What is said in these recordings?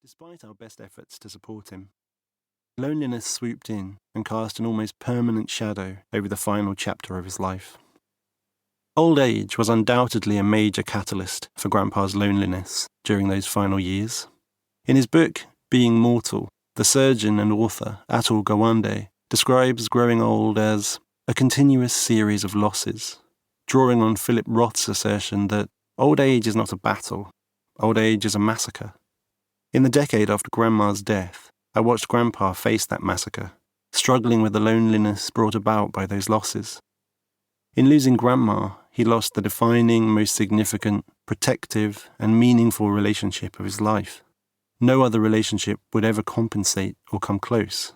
Despite our best efforts to support him, loneliness swooped in and cast an almost permanent shadow over the final chapter of his life. Old age was undoubtedly a major catalyst for Grandpa's loneliness during those final years. In his book, Being Mortal, the surgeon and author Atul Gawande describes growing old as a continuous series of losses, drawing on Philip Roth's assertion that old age is not a battle, old age is a massacre. In the decade after Grandma's death, I watched Grandpa face that massacre, struggling with the loneliness brought about by those losses. In losing Grandma, he lost the defining, most significant, protective, and meaningful relationship of his life. No other relationship would ever compensate or come close.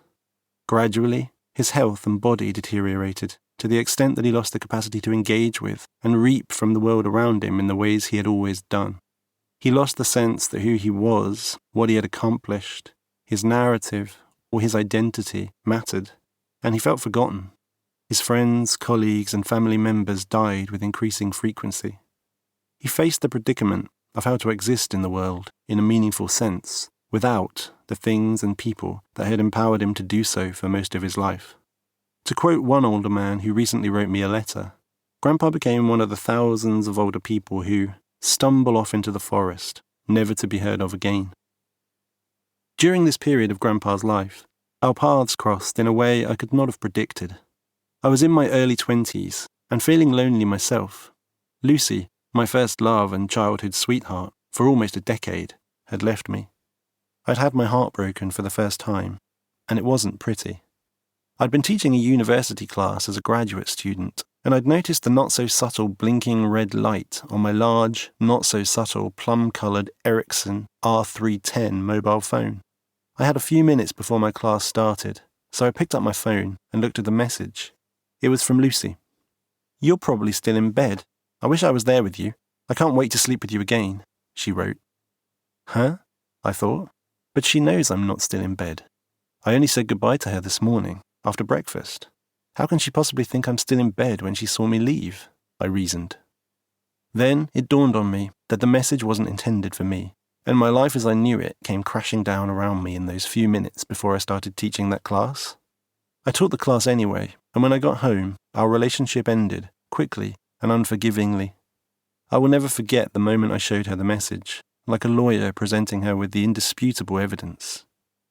Gradually, his health and body deteriorated to the extent that he lost the capacity to engage with and reap from the world around him in the ways he had always done. He lost the sense that who he was, what he had accomplished, his narrative, or his identity mattered, and he felt forgotten. His friends, colleagues, and family members died with increasing frequency. He faced the predicament of how to exist in the world in a meaningful sense without the things and people that had empowered him to do so for most of his life. To quote one older man who recently wrote me a letter, Grandpa became one of the thousands of older people who stumble off into the forest, never to be heard of again. During this period of Grandpa's life, our paths crossed in a way I could not have predicted. I was in my early 20s and feeling lonely myself. Lucy, my first love and childhood sweetheart for almost a decade, had left me. I'd had my heart broken for the first time, and it wasn't pretty. I'd been teaching a university class as a graduate student, and I'd noticed the not-so-subtle blinking red light on my large, not-so-subtle plum-coloured Ericsson R310 mobile phone. I had a few minutes before my class started, so I picked up my phone and looked at the message. It was from Lucy. "You're probably still in bed. I wish I was there with you. I can't wait to sleep with you again," she wrote. Huh? I thought. But she knows I'm not still in bed. I only said goodbye to her this morning, after breakfast. How can she possibly think I'm still in bed when she saw me leave? I reasoned. Then it dawned on me that the message wasn't intended for me, and my life as I knew it came crashing down around me in those few minutes before I started teaching that class. I taught the class anyway, and when I got home, our relationship ended, quickly and unforgivingly. I will never forget the moment I showed her the message, like a lawyer presenting her with the indisputable evidence.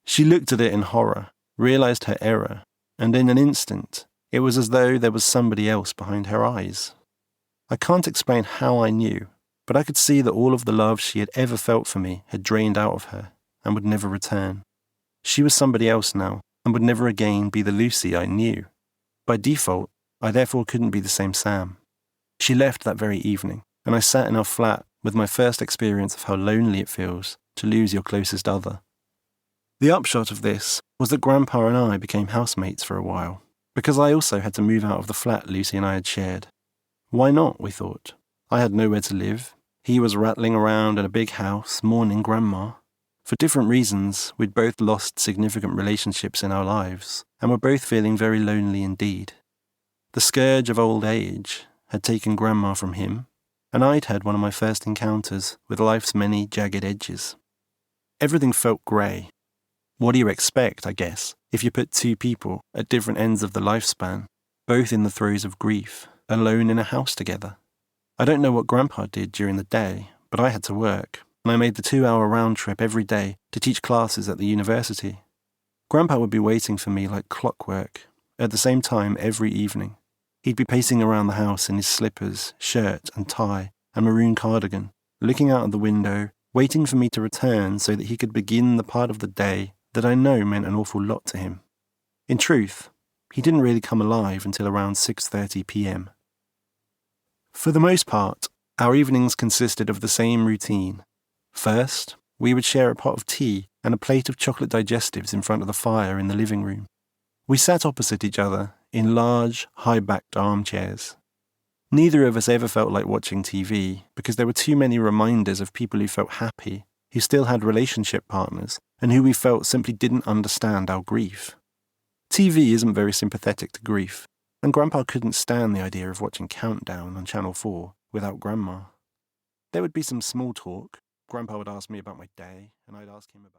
She looked at it in horror, realized her error, and in an instant, it was as though there was somebody else behind her eyes. I can't explain how I knew, but I could see that all of the love she had ever felt for me had drained out of her and would never return. She was somebody else now, and would never again be the Lucy I knew. By default, I therefore couldn't be the same Sam. She left that very evening, and I sat in our flat with my first experience of how lonely it feels to lose your closest other. The upshot of this was that Grandpa and I became housemates for a while, because I also had to move out of the flat Lucy and I had shared. Why not, we thought. I had nowhere to live. He was rattling around in a big house, mourning Grandma. For different reasons, we'd both lost significant relationships in our lives, and were both feeling very lonely indeed. The scourge of old age had taken Grandma from him, and I'd had one of my first encounters with life's many jagged edges. Everything felt grey. What do you expect, I guess, if you put two people at different ends of the lifespan, both in the throes of grief, alone in a house together? I don't know what Grandpa did during the day, but I had to work, and I made the 2-hour round trip every day to teach classes at the university. Grandpa would be waiting for me like clockwork, at the same time every evening. He'd be pacing around the house in his slippers, shirt and tie, and maroon cardigan, looking out of the window, waiting for me to return so that he could begin the part of the day that I know meant an awful lot to him. In truth, he didn't really come alive until around 6:30 p.m. For the most part, our evenings consisted of the same routine. First, we would share a pot of tea and a plate of chocolate digestives in front of the fire in the living room. We sat opposite each other in large, high-backed armchairs. Neither of us ever felt like watching TV because there were too many reminders of people who felt happy, who still had relationship partners, and who we felt simply didn't understand our grief. TV isn't very sympathetic to grief, and Grandpa couldn't stand the idea of watching Countdown on Channel 4 without Grandma. There would be some small talk. Grandpa would ask me about my day, and I'd ask him about